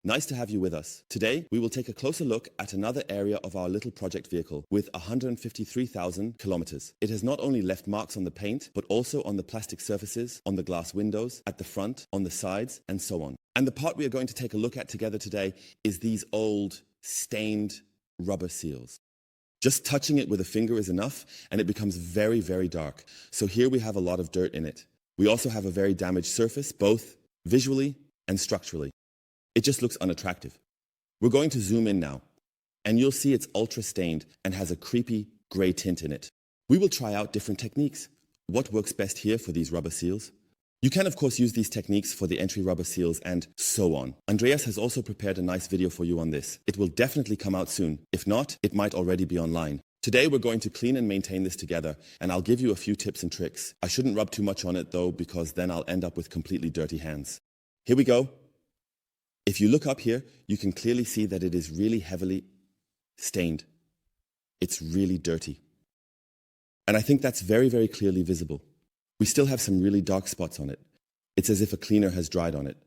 Nice to have you with us. Today, we will take a closer look at another area of our little project vehicle with 153,000 kilometers. It has not only left marks on the paint, but also on the plastic surfaces, on the glass windows, at the front, on the sides, and so on. And the part we are going to take a look at together today is these old, stained rubber seals. Just touching it with a finger is enough, and it becomes very, very dark. So here we have a lot of dirt in it. We also have a very damaged surface, both visually and structurally. It just looks unattractive. We're going to zoom in now, and you'll see it's ultra stained and has a creepy gray tint in it. We will try out different techniques. What works best here for these rubber seals? You can of course use these techniques for the entry rubber seals and so on. Andreas has also prepared a nice video for you on this. It will definitely come out soon. If not, it might already be online. Today we're going to clean and maintain this together, and I'll give you a few tips and tricks. I shouldn't rub too much on it though, because then I'll end up with completely dirty hands. Here we go. If you look up here, you can clearly see that it is really heavily stained. It's really dirty. And I think that's very, very clearly visible. We still have some really dark spots on it. It's as if a cleaner has dried on it.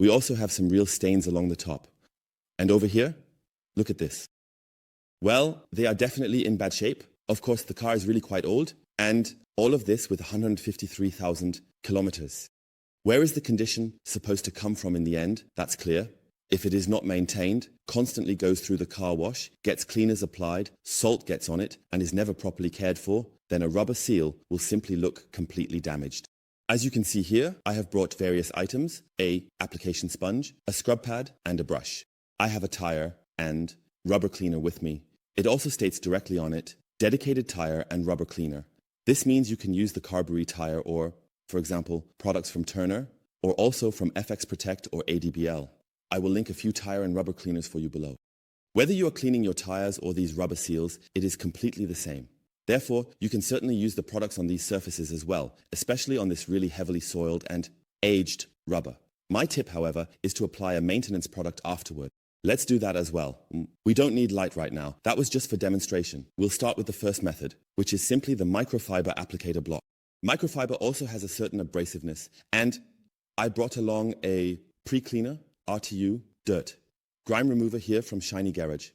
We also have some real stains along the top. And over here, look at this. Well, they are definitely in bad shape. Of course, the car is really quite old, and all of this with 153,000 kilometers. Where is the condition supposed to come from in the end? That's clear. If it is not maintained, constantly goes through the car wash, gets cleaners applied, salt gets on it, and is never properly cared for, then a rubber seal will simply look completely damaged. As you can see here, I have brought various items, an application sponge, a scrub pad, and a brush. I have a tire and rubber cleaner with me. It also states directly on it, dedicated tire and rubber cleaner. This means you can use the CarPro tire or, for example, products from Turner, or also from FX Protect or ADBL. I will link a few tire and rubber cleaners for you below. Whether you are cleaning your tires or these rubber seals, it is completely the same. Therefore, you can certainly use the products on these surfaces as well, especially on this really heavily soiled and aged rubber. My tip, however, is to apply a maintenance product afterward. Let's do that as well. We don't need light right now. That was just for demonstration. We'll start with the first method, which is simply the microfiber applicator block. Microfiber also has a certain abrasiveness, and I brought along a pre-cleaner, RTU, dirt, grime remover here from Shiny Garage.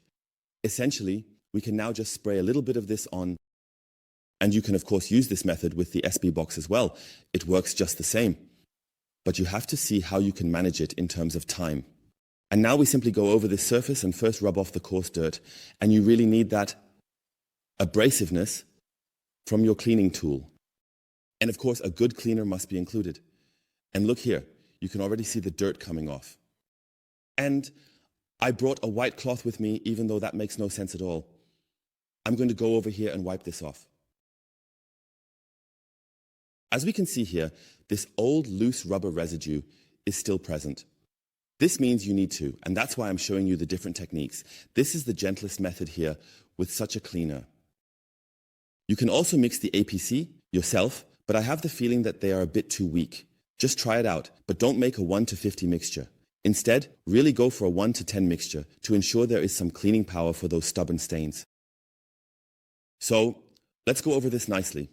Essentially, we can now just spray a little bit of this on, and you can of course use this method with the SB box as well. It works just the same, but you have to see how you can manage it in terms of time. And now we simply go over this surface and first rub off the coarse dirt, and you really need that abrasiveness from your cleaning tool. And of course, a good cleaner must be included. And look here, you can already see the dirt coming off. And I brought a white cloth with me, even though that makes no sense at all. I'm going to go over here and wipe this off. As we can see here, this old loose rubber residue is still present. This means you need to, and that's why I'm showing you the different techniques. This is the gentlest method here with such a cleaner. You can also mix the APC yourself, but I have the feeling that they are a bit too weak. Just try it out, but don't make a 1:50 mixture. Instead, really go for a 1:10 mixture to ensure there is some cleaning power for those stubborn stains. So, let's go over this nicely.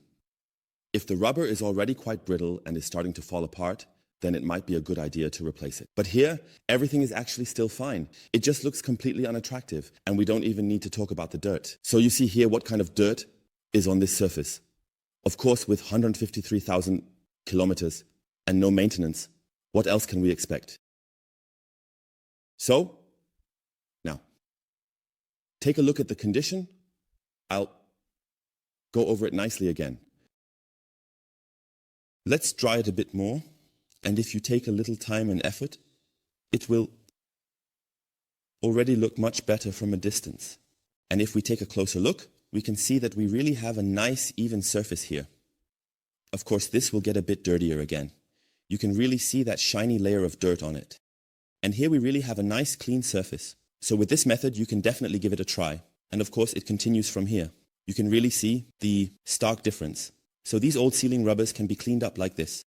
If the rubber is already quite brittle and is starting to fall apart, then it might be a good idea to replace it. But here, everything is actually still fine. It just looks completely unattractive, and we don't even need to talk about the dirt. So you see here what kind of dirt is on this surface. Of course, with 153,000 kilometers and no maintenance, what else can we expect? So, now, take a look at the condition. I'll go over it nicely again. Let's dry it a bit more, and if you take a little time and effort, it will already look much better from a distance. And if we take a closer look, we can see that we really have a nice even surface here. Of course, this will get a bit dirtier again. You can really see that shiny layer of dirt on it. And here we really have a nice clean surface. So with this method, you can definitely give it a try. And of course, it continues from here. You can really see the stark difference. So these old sealing rubbers can be cleaned up like this.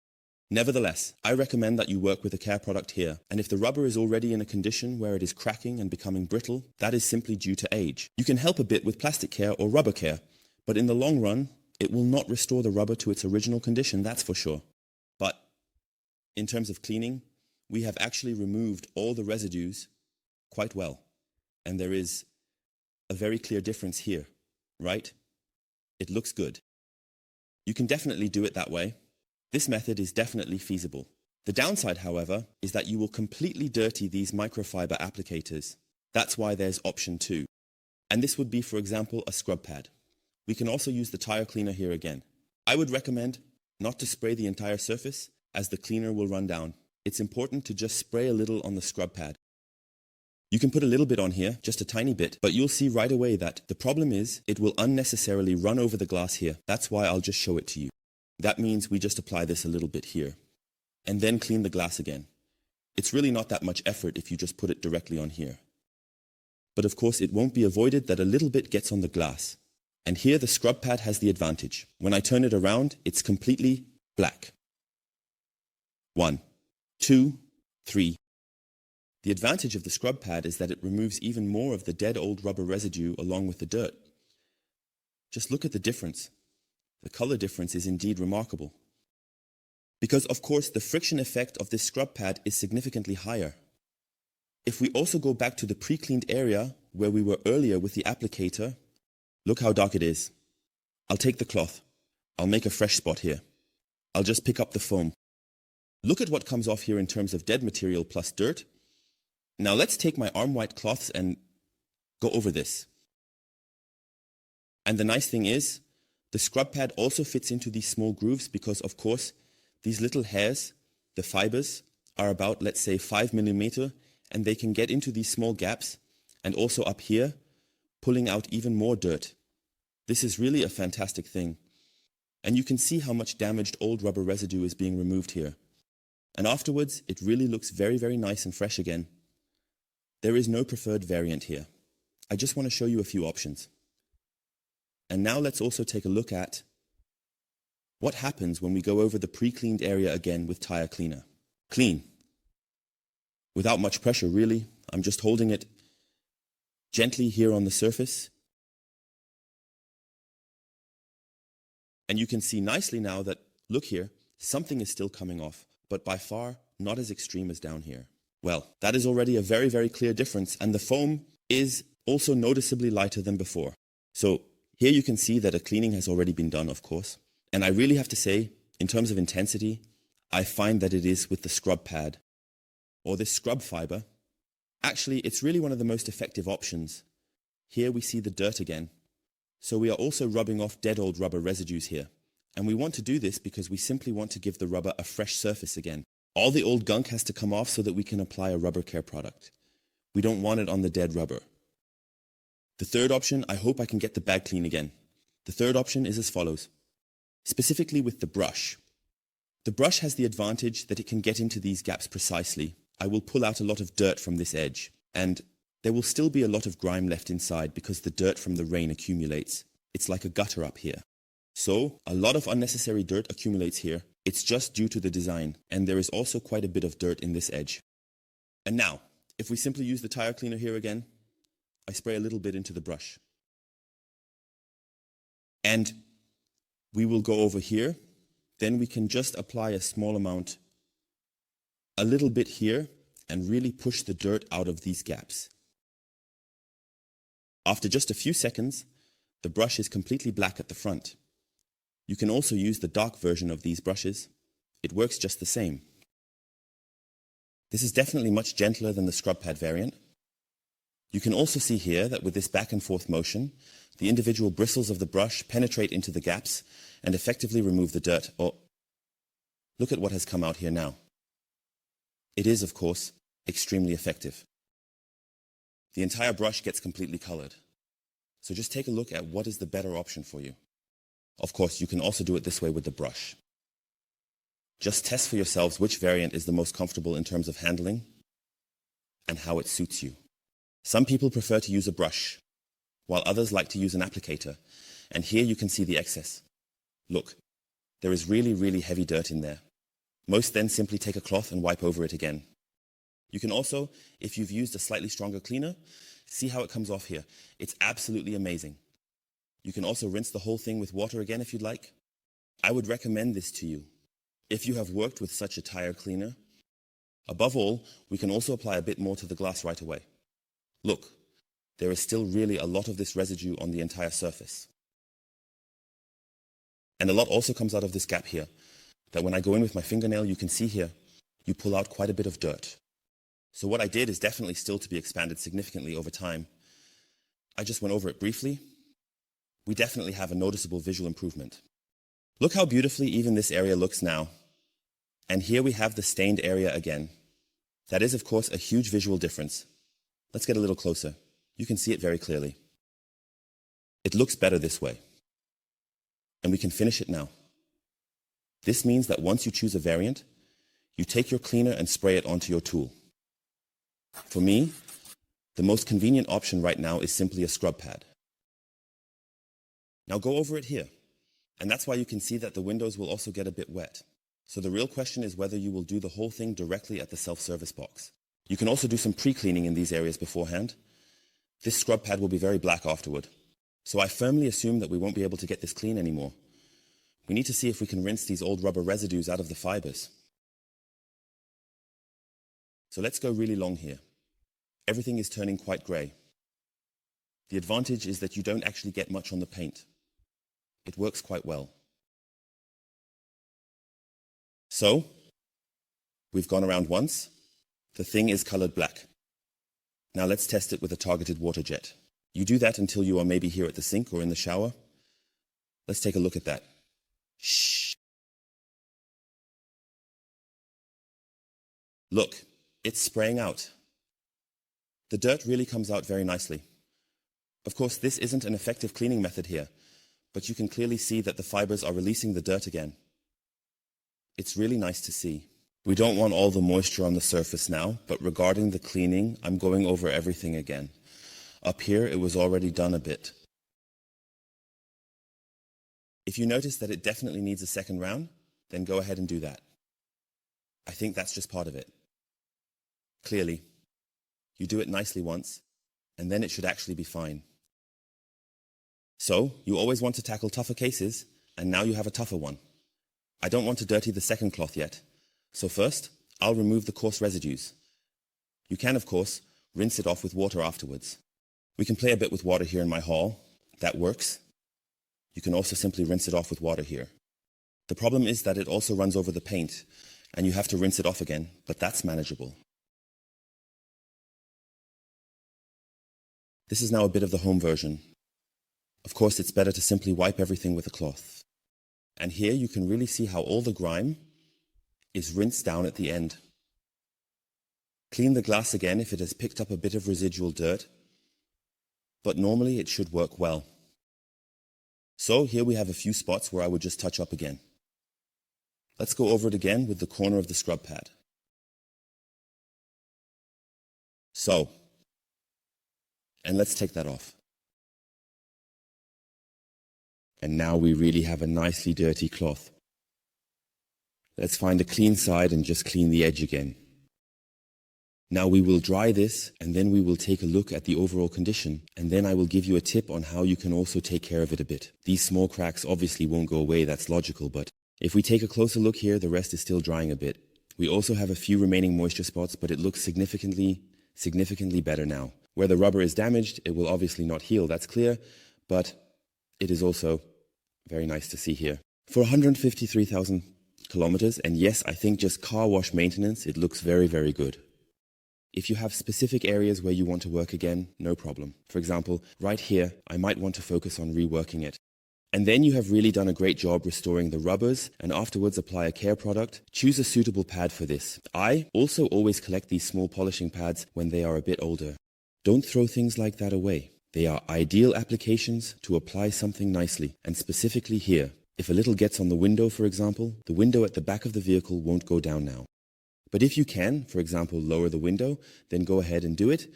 Nevertheless, I recommend that you work with a care product here. And if the rubber is already in a condition where it is cracking and becoming brittle, that is simply due to age. You can help a bit with plastic care or rubber care, but in the long run, it will not restore the rubber to its original condition, that's for sure. But in terms of cleaning, we have actually removed all the residues quite well. And there is a very clear difference here, right? It looks good. You can definitely do it that way. This method is definitely feasible. The downside, however, is that you will completely dirty these microfiber applicators. That's why there's option 2. And this would be, for example, a scrub pad. We can also use the tire cleaner here again. I would recommend not to spray the entire surface, as the cleaner will run down. It's important to just spray a little on the scrub pad. You can put a little bit on here, just a tiny bit, but you'll see right away that the problem is it will unnecessarily run over the glass here. That's why I'll just show it to you. That means we just apply this a little bit here, and then clean the glass again. It's really not that much effort if you just put it directly on here. But of course it won't be avoided that a little bit gets on the glass. And here the scrub pad has the advantage. When I turn it around, it's completely black. 1, 2, 3. The advantage of the scrub pad is that it removes even more of the dead old rubber residue along with the dirt. Just look at the difference. The color difference is indeed remarkable. Because of course the friction effect of this scrub pad is significantly higher. If we also go back to the pre-cleaned area where we were earlier with the applicator, look how dark it is. I'll take the cloth. I'll make a fresh spot here. I'll just pick up the foam. Look at what comes off here in terms of dead material plus dirt. Now let's take my arm white cloths and go over this. And the nice thing is, the scrub pad also fits into these small grooves because of course, these little hairs, the fibers, are about, let's say, 5 millimeter, and they can get into these small gaps, and also up here, pulling out even more dirt. This is really a fantastic thing. And you can see how much damaged old rubber residue is being removed here. And afterwards, it really looks very, very nice and fresh again. There is no preferred variant here. I just want to show you a few options. And now let's also take a look at what happens when we go over the pre-cleaned area again with tire cleaner. Clean. Without much pressure, really. I'm just holding it gently here on the surface. And you can see nicely now that, look here, something is still coming off, but by far not as extreme as down here. Well, that is already a very, very clear difference, and the foam is also noticeably lighter than before. So here you can see that a cleaning has already been done, of course. And I really have to say, in terms of intensity, I find that it is with the scrub pad, or this scrub fiber. Actually, it's really one of the most effective options. Here we see the dirt again. So we are also rubbing off dead old rubber residues here. And we want to do this because we simply want to give the rubber a fresh surface again. All the old gunk has to come off so that we can apply a rubber care product. We don't want it on the dead rubber. The third option, I hope I can get the bag clean again. The third option is as follows. Specifically with the brush. The brush has the advantage that it can get into these gaps precisely. I will pull out a lot of dirt from this edge, and there will still be a lot of grime left inside because the dirt from the rain accumulates. It's like a gutter up here. So, a lot of unnecessary dirt accumulates here. It's just due to the design, and there is also quite a bit of dirt in this edge. And now, if we simply use the tire cleaner here again, I spray a little bit into the brush. And we will go over here, then we can just apply a small amount, a little bit here, and really push the dirt out of these gaps. After just a few seconds, the brush is completely black at the front. You can also use the dark version of these brushes. It works just the same. This is definitely much gentler than the scrub pad variant. You can also see here that with this back and forth motion, the individual bristles of the brush penetrate into the gaps and effectively remove the dirt. Oh, look at what has come out here now. It is, of course, extremely effective. The entire brush gets completely colored. So just take a look at what is the better option for you. Of course, you can also do it this way with the brush. Just test for yourselves which variant is the most comfortable in terms of handling and how it suits you. Some people prefer to use a brush, while others like to use an applicator. And here you can see the excess. Look, there is really, really heavy dirt in there. Most then simply take a cloth and wipe over it again. You can also, if you've used a slightly stronger cleaner, see how it comes off here. It's absolutely amazing. You can also rinse the whole thing with water again if you'd like. I would recommend this to you if you have worked with such a tire cleaner. Above all, we can also apply a bit more to the glass right away. Look, there is still really a lot of this residue on the entire surface. And a lot also comes out of this gap here, that when I go in with my fingernail, you can see here, you pull out quite a bit of dirt. So what I did is definitely still to be expanded significantly over time. I just went over it briefly. We definitely have a noticeable visual improvement. Look how beautifully even this area looks now. And here we have the stained area again. That is, of course, a huge visual difference. Let's get a little closer. You can see it very clearly. It looks better this way. And we can finish it now. This means that once you choose a variant, you take your cleaner and spray it onto your tool. For me, the most convenient option right now is simply a scrub pad. Now go over it here. And that's why you can see that the windows will also get a bit wet. So the real question is whether you will do the whole thing directly at the self-service box. You can also do some pre-cleaning in these areas beforehand. This scrub pad will be very black afterward. So I firmly assume that we won't be able to get this clean anymore. We need to see if we can rinse these old rubber residues out of the fibers. So let's go really long here. Everything is turning quite grey. The advantage is that you don't actually get much on the paint. It works quite well. So, we've gone around once. The thing is colored black. Now let's test it with a targeted water jet. You do that until you are maybe here at the sink or in the shower. Let's take a look at that. Shh. Look, it's spraying out. The dirt really comes out very nicely. Of course, this isn't an effective cleaning method here, but you can clearly see that the fibers are releasing the dirt again. It's really nice to see. We don't want all the moisture on the surface now, but regarding the cleaning, I'm going over everything again. Up here, it was already done a bit. If you notice that it definitely needs a second round, then go ahead and do that. I think that's just part of it. Clearly, you do it nicely once, and then it should actually be fine. So, you always want to tackle tougher cases, and now you have a tougher one. I don't want to dirty the second cloth yet. So first, I'll remove the coarse residues. You can, of course, rinse it off with water afterwards. We can play a bit with water here in my hall. That works. You can also simply rinse it off with water here. The problem is that it also runs over the paint, and you have to rinse it off again, but that's manageable. This is now a bit of the home version. Of course, it's better to simply wipe everything with a cloth. And here you can really see how all the grime is rinsed down at the end. Clean the glass again if it has picked up a bit of residual dirt, but normally it should work well. So here we have a few spots where I would just touch up again. Let's go over it again with the corner of the scrub pad. So, and let's take that off. And now we really have a nicely dirty cloth. Let's find a clean side and just clean the edge again. Now we will dry this and then we will take a look at the overall condition, and then I will give you a tip on how you can also take care of it a bit. These small cracks obviously won't go away, that's logical, but if we take a closer look here, the rest is still drying a bit. We also have a few remaining moisture spots, but it looks significantly better now. Where the rubber is damaged, it will obviously not heal, that's clear, but it is also very nice to see here. For 153,000 kilometers, and yes, I think just car wash maintenance, it looks very, very good. If you have specific areas where you want to work again, no problem. For example, right here, I might want to focus on reworking it. And then you have really done a great job restoring the rubbers, and afterwards apply a care product. Choose a suitable pad for this. I also always collect these small polishing pads when they are a bit older. Don't throw things like that away. They are ideal applications to apply something nicely, and specifically here. If a little gets on the window, for example, the window at the back of the vehicle won't go down now. But if you can, for example, lower the window, then go ahead and do it.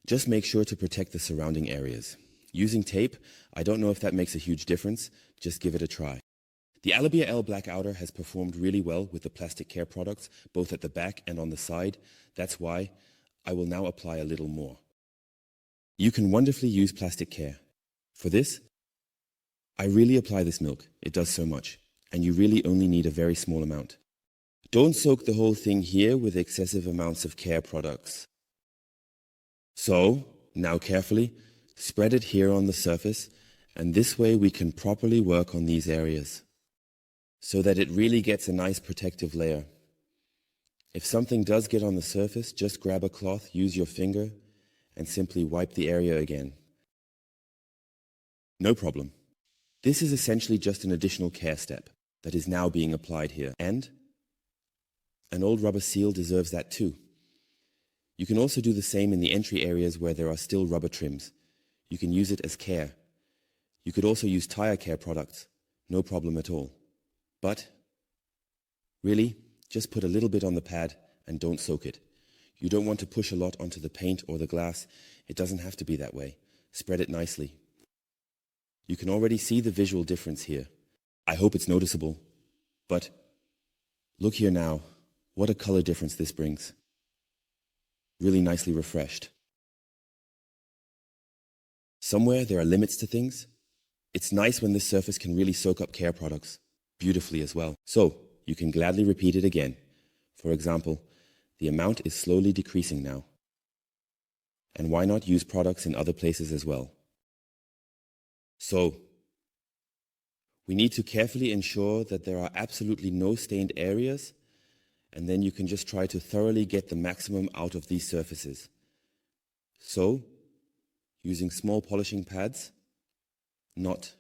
Just make sure to protect the surrounding areas. Using tape, I don't know if that makes a huge difference, just give it a try. The ADBL black outer has performed really well with the plastic care products, both at the back and on the side. That's why I will now apply a little more. You can wonderfully use plastic care. For this, I really apply this milk. It does so much, and you really only need a very small amount. Don't soak the whole thing here with excessive amounts of care products. So, now carefully, spread it here on the surface, and this way we can properly work on these areas, so that it really gets a nice protective layer. If something does get on the surface, just grab a cloth, use your finger, and simply wipe the area again. No problem. This is essentially just an additional care step that is now being applied here, and an old rubber seal deserves that too. You can also do the same in the entry areas where there are still rubber trims. You can use it as care. You could also use tire care products, no problem at all. But really, just put a little bit on the pad and don't soak it. You don't want to push a lot onto the paint or the glass. It doesn't have to be that way. Spread it nicely. You can already see the visual difference here. I hope it's noticeable. But look here now. What a color difference this brings. Really nicely refreshed. Somewhere there are limits to things. It's nice when this surface can really soak up care products beautifully as well. So you can gladly repeat it again. For example, the amount is slowly decreasing now. And why not use products in other places as well? So we need to carefully ensure that there are absolutely no stained areas, and then you can just try to thoroughly get the maximum out of these surfaces. So, using small polishing pads, not.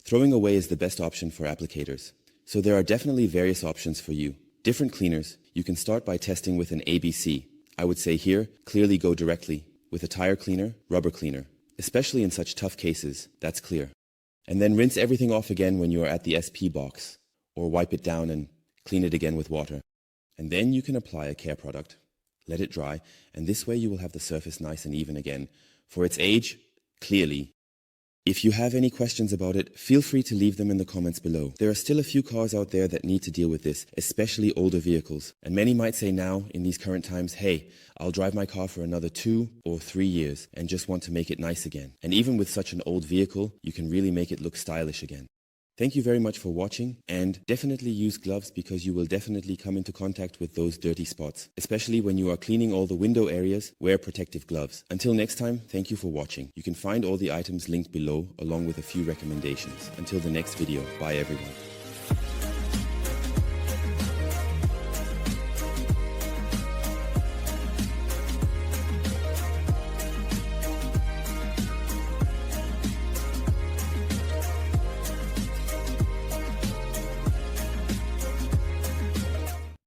Throwing away is the best option for applicators. So there are definitely various options for you. Different cleaners. You can start by testing with an ABC. I would say here, clearly go directly with a tire cleaner, rubber cleaner, especially in such tough cases, that's clear. And then rinse everything off again when you are at the SP box, or wipe it down and clean it again with water. And then you can apply a care product, let it dry, and this way you will have the surface nice and even again. For its age, clearly. If you have any questions about it, feel free to leave them in the comments below. There are still a few cars out there that need to deal with this, especially older vehicles. And many might say now, in these current times, hey, I'll drive my car for another 2 or 3 years and just want to make it nice again. And even with such an old vehicle, you can really make it look stylish again. Thank you very much for watching, and definitely use gloves because you will definitely come into contact with those dirty spots. Especially when you are cleaning all the window areas, wear protective gloves. Until next time, thank you for watching. You can find all the items linked below along with a few recommendations. Until the next video, bye everyone.